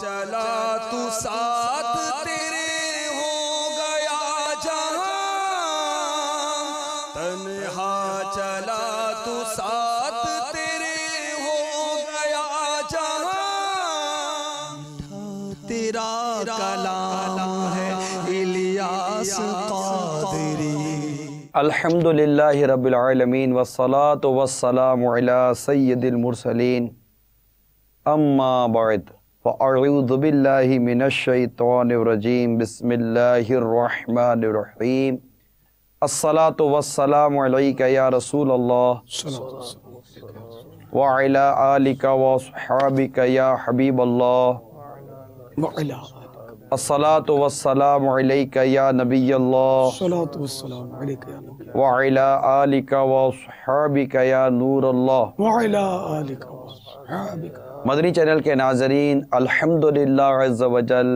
چلا تو ساتھ تیرے ہو گیا جہاں، تنہا چلا تو ساتھ تیرے ہو گیا جہاں، تیرا کلام ہے الیاس قادری۔ الحمدللہ رب العالمین والصلاة والسلام علی سید المرسلین، اما بعد فاعوذ باللہ من الشیطان الرجیم، بسم اللہ الرحمن الرحیم۔ الصلاة والسلام علیک یا رسول اللہ وعلی آلک واصحابک یا حبیب اللہ، الصلاة والسلام علیک یا نبی اللہ وعلی آلک واصحابک یا نور اللہ۔ مدنی چینل کے ناظرین، الحمدللہ عز وجل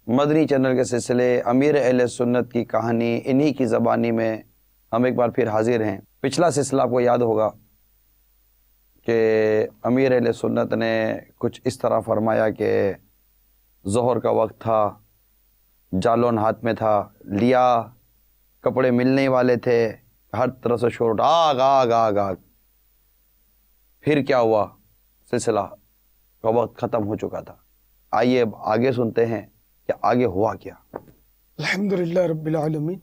مدنی چینل کے سلسلے امیر اہل سنت کی کہانی انہی کی زبانی میں ہم ایک بار پھر حاضر ہیں۔ پچھلا سلسلہ آپ کو یاد ہوگا کہ امیر اہل سنت نے کچھ اس طرح فرمایا کہ ظہر کا وقت تھا، جالون ہاتھ میں تھا، لیا کپڑے ملنے والے تھے، ہر طرح سے شور اٹھا، آگ آگ آگ آگ۔ پھر کیا ہوا؟ سلسلہ کا وقت ختم ہو چکا تھا۔ آئیے اب آگے سنتے ہیں کہ آگے ہوا کیا۔ الحمدللہ رب العالمین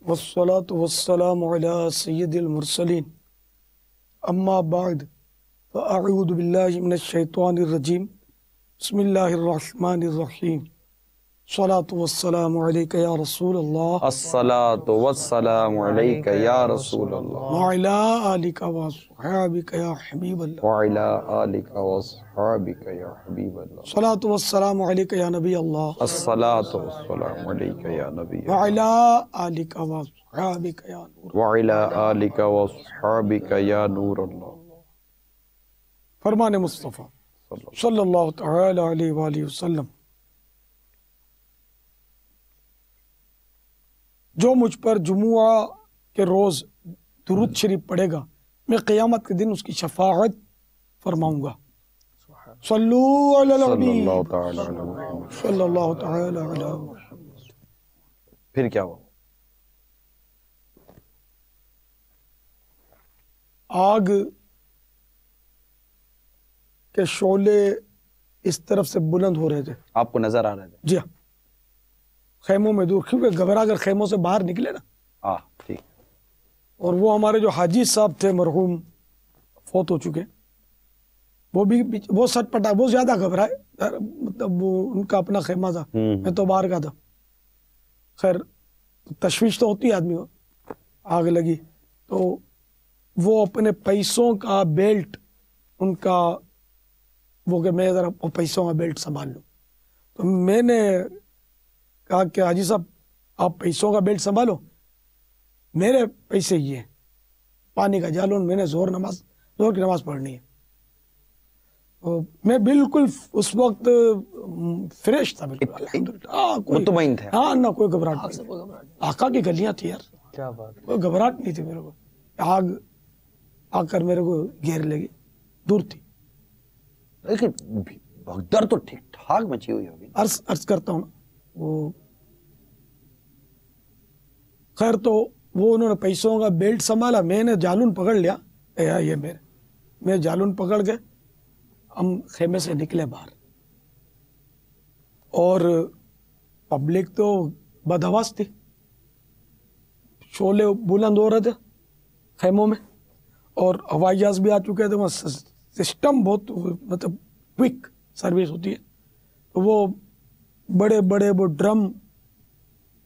والصلاة والسلام علی سید المرسلین، اما بعد فاعوذ باللہ من الشیطان الرجیم، بسم اللہ الرحمن الرحیم، صلاة والسلام علیک یا رسول اللہ، الصلاۃ والسلام علیک یا رسول اللہ وعلی آلک واصحابک یا حبیب اللہ، وعلی آلک واصحابک یا حبیب اللہ، صلاة والسلام علیک یا نبی اللہ، الصلاۃ والسلام علیک یا نبی اللہ، وعلی آلک واصحابک یا نور۔ وعلی آلک واصحابک یا نور اللہ۔ فرمان مصطفیٰ صلی اللہ تعالی علیہ وآلہ وسلم، جو مجھ پر جمعہ کے روز درود شریف پڑھے گا، میں قیامت کے دن اس کی شفاعت فرماؤں گا۔ صلو علی صلی النبی اللہ تعالی علیہ وسلم۔ صلی اللہ تعالی علیہ وسلم۔ پھر کیا ہوا؟ آگ کے شعلے اس طرف سے بلند ہو رہے تھے، آپ کو نظر آ رہے تھے؟ جی ہاں، خیموں میں دور، کیونکہ گھبرا کر خیموں سے باہر نکلے نا۔ ٹھیک۔ اور وہ ہمارے جو حاجی صاحب تھے مرحوم، فوت ہو چکے، وہ سٹ پٹا، وہ زیادہ گھبرائے، مطلب وہ ان کا اپنا خیمہ تھا، میں تو باہر کا تھا۔ خیر تشویش تو ہوتی ہے آدمی کو، آگ لگی تو وہ اپنے پیسوں کا بیلٹ، ان کا وہ کہ میں ذرا پیسوں کا بیلٹ سنبھال لوں، تو میں نے کہا کہ حاجی صاحب آپ پیسوں کا بیلٹ سنبھالو، میرے پیسے یہ ہیں، پانی کا جالون، میں نے زہر کی نماز پڑھنی ہے۔ میں بالکل اس وقت فریش تھا، بالکل الحمدللہ، مطمئن تھے؟ ہاں، نہ کوئی گھبراہٹ نہیں، آقا کی گلیاں تھی یار، کیا بات۔ کوئی گھبراہٹ نہیں تھی میرے کو۔ آگ آ کر میرے کو گھیر لگی، دور تھی۔ لیکن بھگدڑ تو ٹھیک ٹھاک مچی ہوئی ہوگی۔ عرض کرتا ہوں، وہ خیر تو وہ انہوں نے پیسوں کا بیلٹ سنبھالا، میں نے جالون پکڑ لیا، یہ میں جالون پکڑ کے ہم خیمے سے نکلے باہر، اور پبلک تو بدحواس تھی، شعلے بلند ہو رہے تھے خیموں میں، اور ہوائی جہاز بھی آ چکے تھے، وہاں سسٹم بہت مطلب کوئک سروس ہوتی ہے، تو وہ بڑے بڑے وہ ڈرم،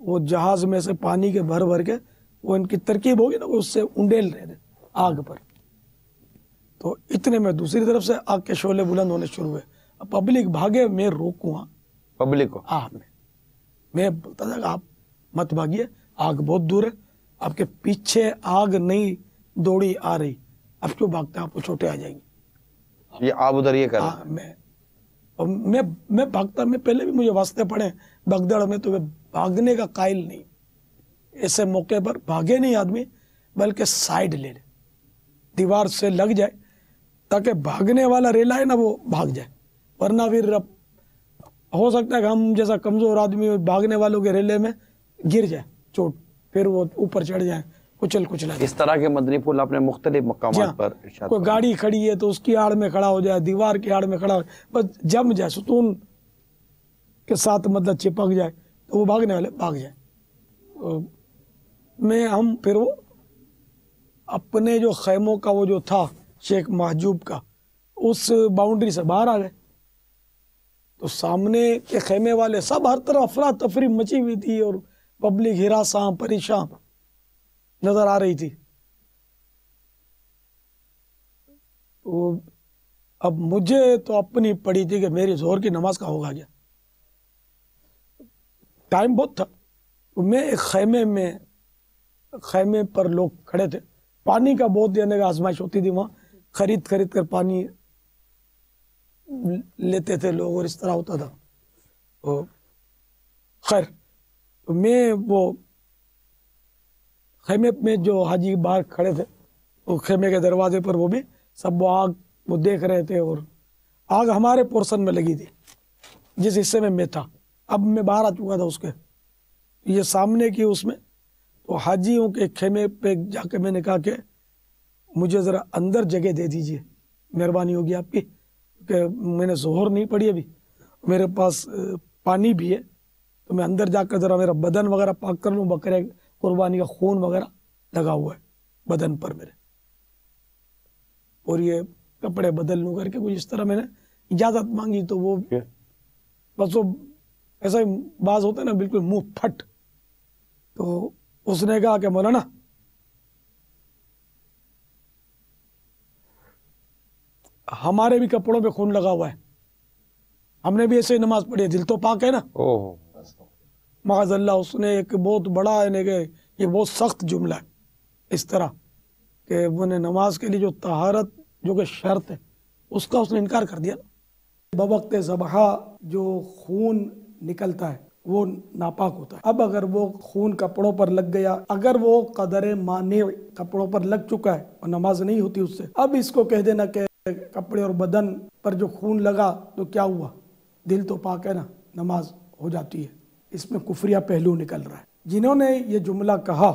وہ جہاز میں سے پانی کے بھر بھر کے، وہ ان کی ترکیب ہوگی نا، وہ اس سے انڈیل رہے تھے آگ پر، تو اتنے میں دوسری طرف سے آگ کے شعلے بلند ہونے شروع ہوئے۔ اب پبلک بھاگے، میں روکوں، پبلک کو میں بولتا تھا کہ آپ مت بھاگیے، آگ بہت دور ہے، آپ کے پیچھے آگ نہیں دوڑی آ رہی، اب کیوں بھاگتے ہیں، آپ کو چوٹیں آ جائیں گی۔ یہ آپ ادھر یہ کر میں بھاگتا، میں پہلے بھی مجھے واسطے پڑے بگدڑ میں، تو میں بھاگنے کا قائل نہیں، ایسے موقع پر بھاگے نہیں آدمی، بلکہ سائیڈ لے لے، دیوار سے لگ جائے، تاکہ بھاگنے والا ریلا ہے نا وہ بھاگ جائے، ورنہ پھر اب ہو سکتا ہے کہ ہم جیسا کمزور آدمی بھاگنے والوں کے ریلے میں گر جائے چوٹ، پھر وہ اوپر چڑھ جائیں، کچلا اس طرح کے مدنی پھول آپ نے مختلف مقامات پر ارشاد کوئی گاڑی کھڑی ہے تو اس کی آڑ میں کھڑا ہو جائے، دیوار کی آڑ میں کھڑا ہو جائے، بس جم جائے، ستون کے ساتھ مطلب چپک جائے تو وہ بھاگنے والے بھاگ جائیں۔ ہم پھر وہ اپنے جو خیموں کا وہ جو تھا شیخ محجوب کا، اس باؤنڈری سے باہر آ گئے تو سامنے کے خیمے والے سب ہر طرف افراتفری مچی ہوئی تھی اور پبلک ہراساں پریشان نظر آ رہی تھی۔ تو اب مجھے تو اپنی پڑی تھی کہ میری ظہر کی نماز کا ہوگا کیا، ٹائم بہت تھا۔ میں ایک خیمے پر لوگ کھڑے تھے، پانی کا بہت دینے کا آزمائش ہوتی تھی وہاں، خرید کر پانی لیتے تھے لوگ اور اس طرح ہوتا تھا۔ تو خیر میں وہ خیمے میں جو حاجی باہر کھڑے تھے وہ خیمے کے دروازے پر وہ بھی سب وہ آگ وہ دیکھ رہے تھے، اور آگ ہمارے پورشن میں لگی تھی جس حصے میں تھا، اب میں باہر آ چکا تھا اس کے، یہ سامنے کی اس میں تو حاجیوں کے خیمے پہ جا کے میں نے کہا کہ مجھے ذرا اندر جگہ دے دیجئے، مہربانی ہوگی آپ کی، کہ میں نے ظہر نہیں پڑھی ابھی، میرے پاس پانی بھی ہے تو میں اندر جا کر ذرا میرا بدن وغیرہ پاک کر لوں، بکرے قربانی کا خون وغیرہ لگا ہوا ہے بدن پر میرے، اور یہ کپڑے بدل لوں کر کے کچھ اس طرح میں نے اجازت مانگی۔ تو وہ بس وہ ایسا ہی باز ہوتا ہے نا بالکل منہ پھٹ، تو اس نے کہا کہ مولانا ہمارے بھی کپڑوں پہ خون لگا ہوا ہے، ہم نے بھی ایسے ہی نماز پڑھی ہے، دل تو پاک ہے نا۔ معاذ اللہ، اس نے ایک بہت بڑا یعنی کہ یہ بہت سخت جملہ ہے اس طرح کہ وہ نے نماز کے لیے جو طہارت جو کہ شرط ہے اس کا اس نے انکار کر دیا۔ بوقت ذبح جو خون نکلتا ہے وہ ناپاک ہوتا ہے، اب اگر وہ خون کپڑوں پر لگ گیا، اگر وہ قدر مانع کپڑوں پر لگ چکا ہے اور نماز نہیں ہوتی اس سے، اب اس کو کہہ دینا کہ کپڑے اور بدن پر جو خون لگا تو کیا ہوا، دل تو پاک ہے نا، نماز ہو جاتی ہے، اس میں کفریہ پہلو نکل رہا ہے۔ جنہوں نے یہ جملہ کہا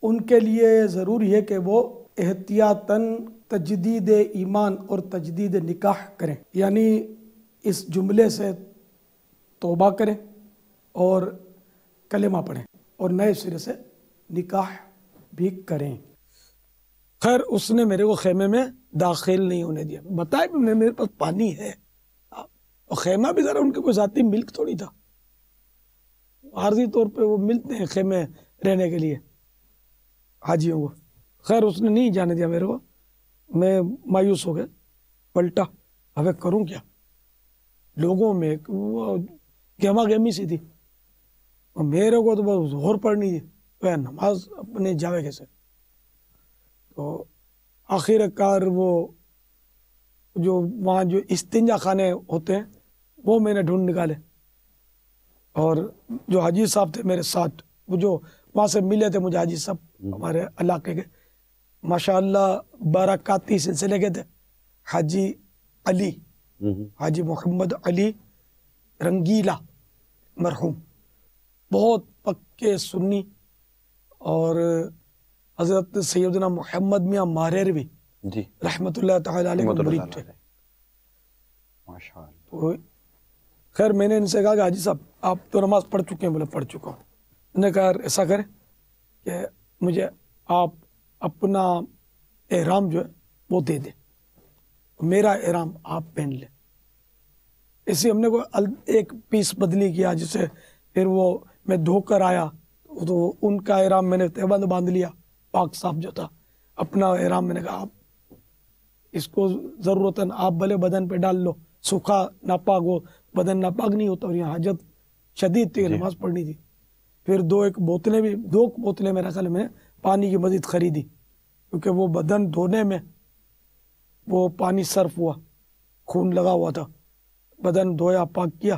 ان کے لیے ضروری ہے کہ وہ احتیاطاً تجدید ایمان اور تجدید نکاح کریں، یعنی اس جملے سے توبہ کریں اور کلمہ پڑھیں اور نئے سرے سے نکاح بھی کریں۔ خیر اس نے میرے کو خیمے میں داخل نہیں ہونے دیا، بتایا بھی میرے پاس پانی ہے، اور خیمہ بھی ذرا ان کے کوئی ذاتی ملک تھوڑی تھا، عارضی طور پہ وہ ملتے ہیں خیمے رہنے کے لیے حاجیوں کو۔ خیر اس نے نہیں جانے دیا میرے کو، میں مایوس ہو گیا، پلٹا، اب کروں کیا، لوگوں میں گہما گہمی سی تھی، اور میرے کو تو بس ظہر پڑھنی تھی، نماز اپنے جاوے کیسے۔ تو آخر کار وہ جو وہاں جو استنجا خانے ہوتے ہیں وہ میں نے ڈھونڈ نکالے، اور جو حاجی صاحب تھے میرے ساتھ، وہ جو وہاں سے ملے تھے مجھے حاجی صاحب ہمارے علاقے کے، ماشاءاللہ برکاتی سلسلے کے تھے، حاجی علی، حاجی محمد علی رنگیلا مرحوم، بہت پکے سنی، اور حضرت سیدنا محمد میاں ماریروی جی رحمت اللہ تعالی علیہ کے مرید تھے۔ تو خیر میں نے ان سے کہا کہ حاجی صاحب آپ تو نماز پڑھ چکے ہیں، بولے پڑھ چکا ہوں۔ انہوں نے کہا ایسا کریں کہ مجھے آپ اپنا احرام جو ہے وہ دے دیں، میرا احرام آپ پہن لیں۔ اسی ہم نے کوئی ایک پیس بدلی کیا، جسے پھر وہ میں دھو کر آیا تو ان کا احرام میں نے تہبند باندھ لیا، پاک صاف جو تھا اپنا احرام میں نے کہا آپ اس کو ضرورتاً آپ بھلے بدن پہ ڈال لو، سوکھا ناپاک ہو، بدن ناپاک نہیں ہوتا، اور یہاں حاجت شدید تھی، نماز پڑھنی تھی۔ پھر دو بوتلیں میرا خیال میں پانی کی مزید خریدی، کیونکہ وہ بدن دھونے میں وہ پانی صرف ہوا، خون لگا ہوا تھا، بدن دھویا پاک کیا،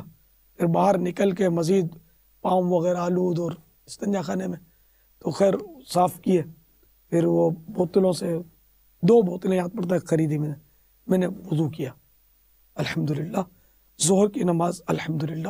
پھر باہر نکل کے مزید پاؤں وغیرہ آلود اور استنجا خانے میں تو خیر صاف کیے، پھر وہ بوتلوں سے 2 بوتلیں یاد پڑتا ہے خریدی میں نے وضو کیا، الحمدللہ ظہر کی نماز الحمدللہ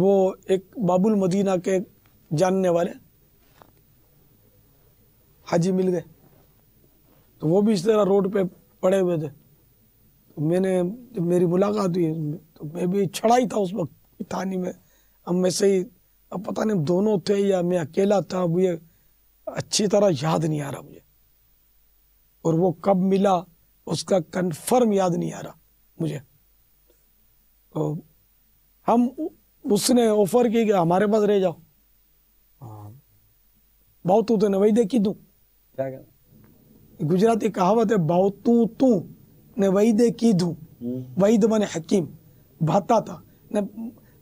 وہ ایک باب المدینہ کے جاننے والے حاجی مل گئے، تو وہ بھی اس طرح روڈ پہ پڑے ہوئے تھے. تو میں نے جب میری ملاقات ہوئی تو میں بھی چھڑا ہی تھا اس وقت تھانی میں. اب میں سے ہی اب پتہ نہیں دونوں تھے یا میں اکیلا تھا، اب یہ اچھی طرح یاد نہیں آ رہا مجھے، اور وہ کب ملا اس کا کنفرم یاد نہیں آ رہا مجھے. تو ہم اس نے آفر کی کہ ہمارے پاس رہ جاؤ. باؤ تو نے وہی دیکھی دوں، کیا کہنا؟ گجراتی کہاوت ہے باؤ تو نے وہی دیکھی دوں. وحید من حکیم بھاتا تھا نے،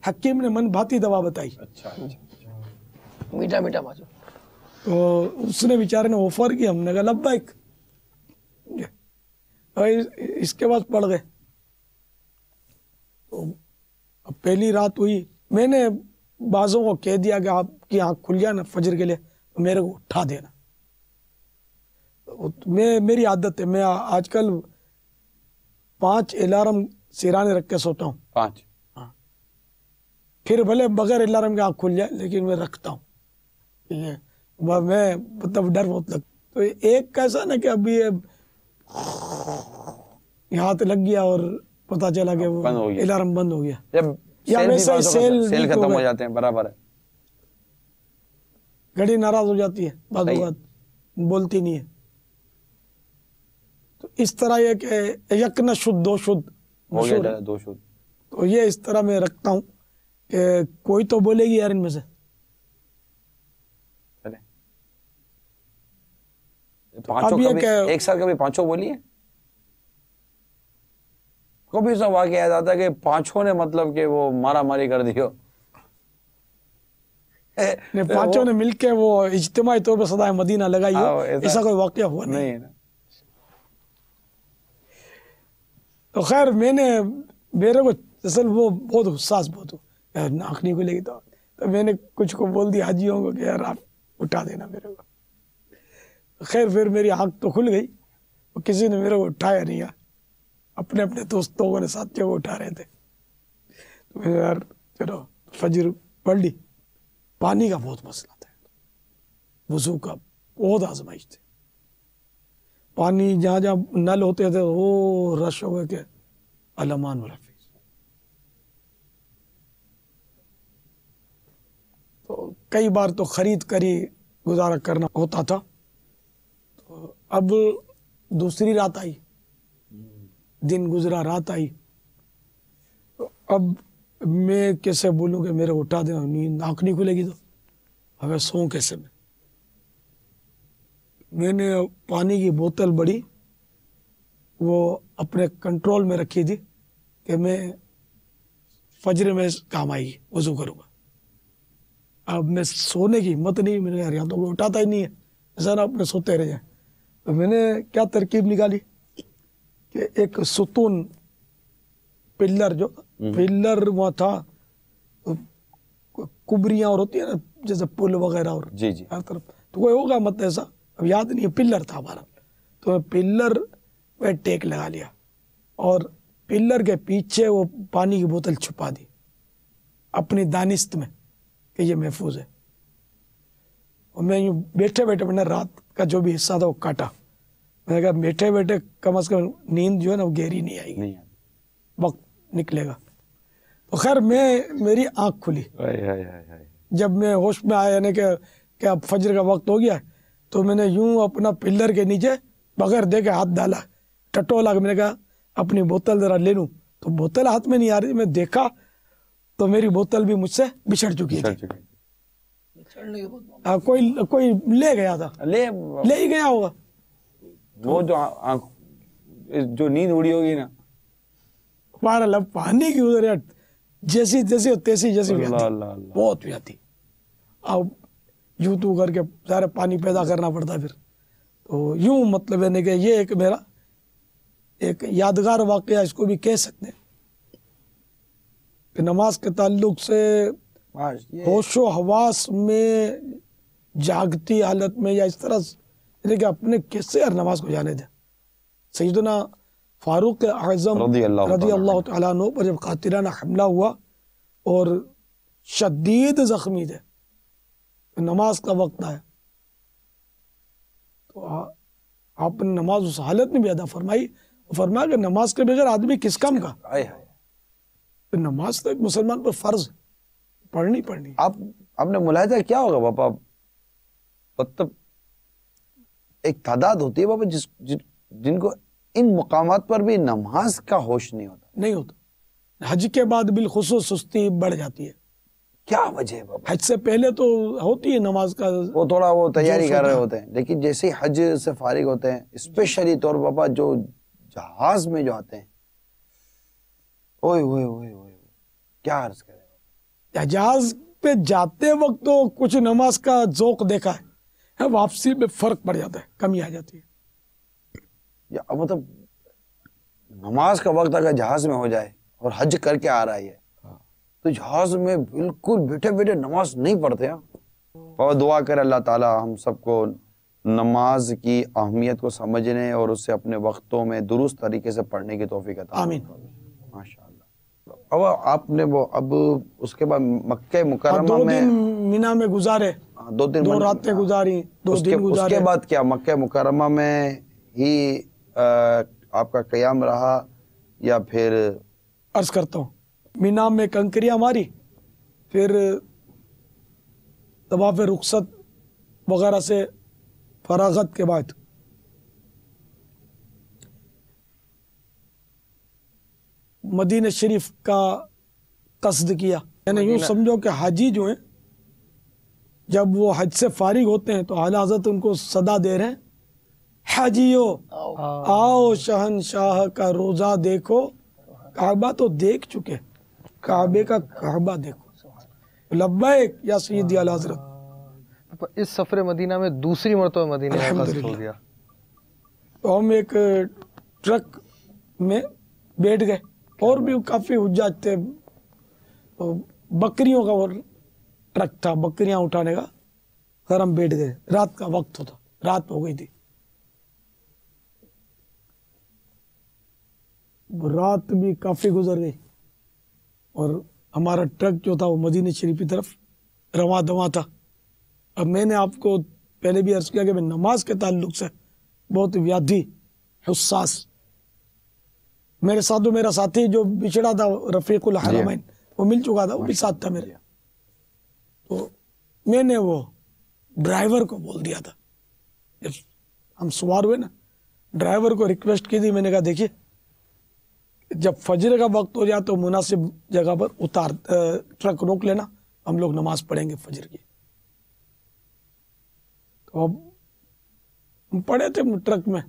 حکیم نے من بھاتی دوا بتائی. اچھا میٹھا میٹھا ماجو. تو اس نے بیچارے نے آفر کی، ہم نے کہا لبیک. اس کے بعد پڑ گئے. تو اب پہلی رات ہوئی، میں نے بازوں کو کہہ دیا کہ آپ کی آنکھ کھل جائے نا فجر کے لیے تو میرے کو اٹھا دینا. میری عادت ہے، میں آج کل 5 الارم سیرانے رکھ کے سوتا ہوں. 5 پھر بھلے بغیر الارم کے آنکھ کھل جائے لیکن میں رکھتا ہوں. ٹھیک ہے، میں مطلب ڈر بہت لگتا. تو ایک کیسا نا کہ ابھی ہاتھ لگ گیا اور پتا چلا کہ وہ الارم بند ہو گیا، جب یا ویسے ہی سیل ختم ہو جاتے ہیں. برابر ہے، گھڑی ناراض ہو جاتی ہے، بعض اوقات بولتی نہیں ہے. تو اس طرح یہ کہ یک نہ شد دو شد ہو مشہور ہے. گیا 2 شد. تو یہ اس طرح میں رکھتا ہوں کہ کوئی تو بولے گی یار ان میں سے. پانچوں کبھی ایک ساتھ کبھی 5 بولی ہے؟ کبھی سا واقعہ یاد آتا ہے کہ 5 نے مطلب کہ وہ مارا ماری کر دی ہو. 5 نے مل کے وہ اجتماعی طور پہ صدائے مدینہ لگائی ہو، ایسا کوئی واقعہ ہوا نہیں. نہیں نا. تو خیر میرے کو اصل وہ بہت حساس بہت ہوں، آنکھ نہیں کھلے گی تو میں نے کچھ کو بول دیا حاجیوں کو کہ یار آپ اٹھا دینا میرے کو. خیر پھر میری آنکھ تو کھل گئی، کسی نے میرے کو اٹھایا نہیں. اپنے دوستوں کو ساتھیوں کو اٹھا رہے تھے. تو میں یار چلو فجر پڑھ لی. پانی کا بہت مسئلہ تھا، وضو کا بہت آزمائش تھی. پانی جہاں جہاں نل ہوتے تھے وہ رش ہو گئے کہ علمان والحفیظ. تو کئی بار تو خرید کر ہی گزارا کرنا ہوتا تھا. تو اب دوسری رات آئی، دن گزرا رات آئی. تو اب میں کیسے بولوں کہ میرے اٹھا دیں، نیند آنکھ نہیں کھلے گی تو ہمیں سوں کیسے. میں نے پانی کی بوتل بڑی وہ اپنے کنٹرول میں رکھی تھی کہ میں فجر میں کام آئے گی، وضو کروں گا. اب میں سونے کی ہمت نہیں، میں نے یار یہاں تو کوئی اٹھاتا ہی نہیں ہے، ایسا نا اپنے سوتے رہ جائیں. تو میں نے کیا ترکیب نکالی کہ ایک ستون پلر، جو پلر وہاں تھا، کبریاں اور ہوتی ہے نا جیسے پل وغیرہ اور جی ہر طرف، تو کوئی ہوگا مت ایسا، اب یاد نہیں ہے، پلر تھا ہمارا. تو میں پلر پہ ٹیک لگا لیا اور پلر کے پیچھے وہ پانی کی بوتل چھپا دی اپنی دانست میں کہ یہ محفوظ ہے. اور میں یوں بیٹھے بیٹھے میں نے رات کا جو بھی حصہ تھا وہ کاٹا. میں نے کہا بیٹھے بیٹھے کم از کم نیند جو ہے نا وہ گہری نہیں آئے گی، وقت نکلے گا. تو خیر میری آنکھ کھلی جب میں ہوش میں آیا، یعنی کہ اب فجر کا وقت ہو گیا. تو میں نے یوں اپنا پلر کے نیچے بغیر دیکھے ہاتھ ڈالا، ٹٹولا. میں نے کہا اپنی بوتل ذرا لے لوں، تو بوتل ہاتھ میں نہیں آ رہی. میں دیکھا تو میری بوتل بھی مجھ سے بچھڑ چکی تھی. کوئی لے گیا تھا، لے ہی گیا ہوگا. وہ جو نیند اڑی ہوگی نا، ہمارا پانی کی ادھر جیسی تیسی جیسی بہت بھی آتی. اب یوں تو کر کے سارے پانی پیدا کرنا پڑتا. پھر تو یوں مطلب ہے کہ یہ ایک میرا ایک یادگار واقعہ اس کو بھی کہہ سکتے ہیں کہ نماز کے تعلق سے ہوش و حواس میں جاگتی حالت میں یا اس طرح یعنی کہ اپنے کیسے ہر نماز کو جانے دیں. سیدنا فاروق اعظم رضی اللہ تعالیٰ عنہ پر جب قاتلانہ حملہ ہوا اور شدید زخمی تھے, نماز کا وقت آیا تو آپ نے نماز اس حالت میں بھی ادا فرمائی, فرمایا کہ نماز کے بغیر آدمی کس کام کا. نماز تو ایک مسلمان پر فرض ہے, پڑھنی پڑھنی. آپ نے ملاحظہ کیا ہوگا بابا, مطلب ایک تعداد ہوتی ہے بابا جن کو ان مقامات پر بھی نماز کا ہوش نہیں ہوتا. حج کے بعد بالخصوص سستی بڑھ جاتی ہے. کیا وجہ ہے بابا؟ حج سے پہلے تو ہوتی ہے نماز کا, وہ تھوڑا وہ تیاری کر رہے ہوتے ہیں, لیکن جیسے ہی حج سے فارغ ہوتے ہیں, اسپیشلی طور بابا جو جہاز میں جو آتے ہیں, اوئے اوئے اوئے اوئے کیا عرض کریں. جہاز پہ جاتے وقت تو کچھ نماز کا ذوق دیکھا ہے, واپسی میں فرق پڑ جاتا ہے, کمی آ جاتی ہے. یا مطلب نماز کا وقت اگر جہاز میں ہو جائے اور حج کر کے آ رہا ہے تو جہاز میں بالکل بیٹھے بیٹھے نماز نہیں پڑھتے. اور دعا کرے اللہ تعالی ہم سب کو نماز کی اہمیت کو سمجھنے اور اسے اپنے وقتوں میں درست طریقے سے پڑھنے کی توفیق عطا. آمین. ماشاءاللہ. اب آپ نے وہ اب اس کے بعد مکہ مکرمہ 2 میں دن مینا میں گزارے, 2 راتیں گزاری, 2 دن اس گزارے. کے بعد کیا مکہ مکرمہ میں ہی آپ کا قیام رہا یا پھر؟ عرض کرتا ہوں, مینا میں کنکریاں ماری, پھر طواف رخصت وغیرہ سے فراغت کے بعد مدینہ شریف کا قصد کیا. یعنی یوں سمجھو کہ حاجی جو ہیں جب وہ حج سے فارغ ہوتے ہیں تو اعلیٰ حضرت ان کو صدا دے رہے ہیں, حاجیو آؤ شہنشاہ کا روزہ دیکھو, کعبہ تو دیکھ چکے, کعبے کا کعبہ دیکھو. لبیک یا سیدی اعلیٰ حضرت. اس سفر مدینہ میں دوسری مرتبہ مدینہ کا قصد ہو گیا. تو ہم ایک ٹرک میں بیٹھ گئے, اور بھی کافی حجاج تھے, بکریوں کا وہ ٹرک تھا, بکریاں اٹھانے کا. پھر ہم بیٹھ گئے, رات کا وقت ہوتا, رات ہو گئی تھی. رات بھی کافی گزر گئی اور ہمارا ٹرک جو تھا وہ مدینہ شریف کی طرف رواں دواں تھا. اب میں نے آپ کو پہلے بھی عرض کیا کہ میں نماز کے تعلق سے بہت ویادھی حساس. میرے ساتھ جو میرا ساتھی جو بچھڑا تھا رفیق الحرمین, وہ مل چکا تھا, وہ بھی ساتھ تھا میرے. تو میں نے وہ ڈرائیور کو بول دیا تھا, جب ہم سوار ہوئے نا, ڈرائیور کو ریکویسٹ کی تھی, میں نے کہا دیکھیے جب فجر کا وقت ہو جائے تو مناسب جگہ پر ٹرک روک لینا, ہم لوگ نماز پڑھیں گے فجر کی. تو اب ہم پڑھے تھے ٹرک میں,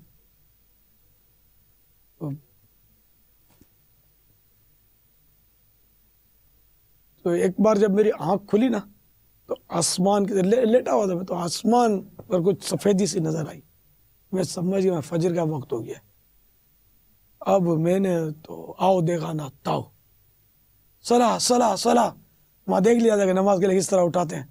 تو ایک بار جب میری آنکھ کھلی نا تو آسمان کی لیٹا ہوا تھا میں, تو آسمان پر کچھ سفیدی سی نظر آئی. میں سمجھ گیا فجر کا وقت ہو گیا. اب میں نے تو آؤ دیکھا نا تاؤ, صلاح صلاح صلاح, وہاں دیکھ لیا تھا کہ نماز کے لیے کس طرح اٹھاتے ہیں,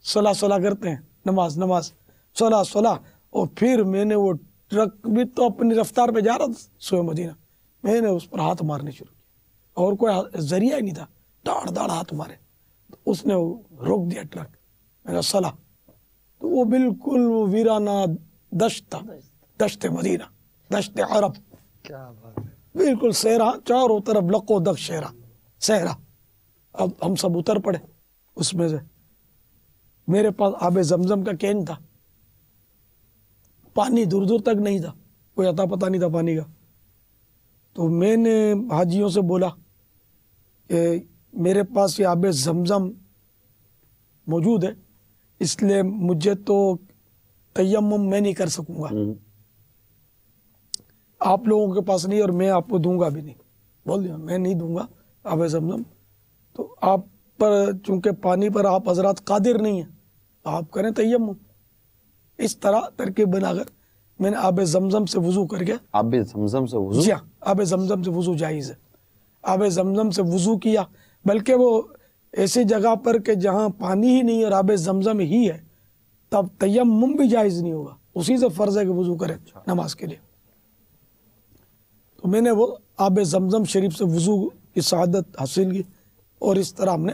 صلاح صلاح کرتے ہیں, نماز نماز صلاح صلاح. اور پھر میں نے وہ ٹرک بھی تو اپنی رفتار پہ جا رہا تھا سوئے مدینہ, میں نے اس پر ہاتھ مارنے شروع کیا, اور کوئی ذریعہ ہی نہیں تھا, داڑ داڑ ہاتھ مارے. اس نے روک دیا ٹرک, میں نے صلاح. تو وہ بالکل وہ ویرانہ دشت تھا, دشت مدینہ, دشت عرب, کیا بات ہے, بالکل صحرا, چاروں طرف لقو دق صحرا. اب ہم سب اتر پڑے اس میں سے. میرے پاس آب زمزم کا کین تھا, پانی دور دور تک نہیں تھا, کوئی عطا پتہ نہیں تھا پانی کا. تو میں نے حاجیوں سے بولا کہ میرے پاس یہ آب زمزم موجود ہے, اس لیے مجھے تو تیمم میں نہیں کر سکوں گا, آپ لوگوں کے پاس نہیں, اور میں آپ کو دوں گا بھی نہیں. بول دیا میں نہیں دوں گا آب زمزم. تو آپ پر چونکہ پانی پر آپ حضرات قادر نہیں ہیں, آپ کریں تیمم. اس طرح ترکیب بنا کر میں نے آب زمزم سے وضو کر کے, آب زمزم سے وضو؟ جی ہاں, آب زمزم سے وضو جائز ہے. آب زمزم سے وضو کیا, بلکہ وہ ایسی جگہ پر کہ جہاں پانی ہی نہیں اور آب زمزم ہی ہے, تب تیمم بھی جائز نہیں ہوگا, اسی سے فرض ہے کہ وضو کرے نماز کے لیے. تو میں نے وہ آب زمزم شریف سے وضو کی سعادت حاصل کی, اور اس طرح ہم نے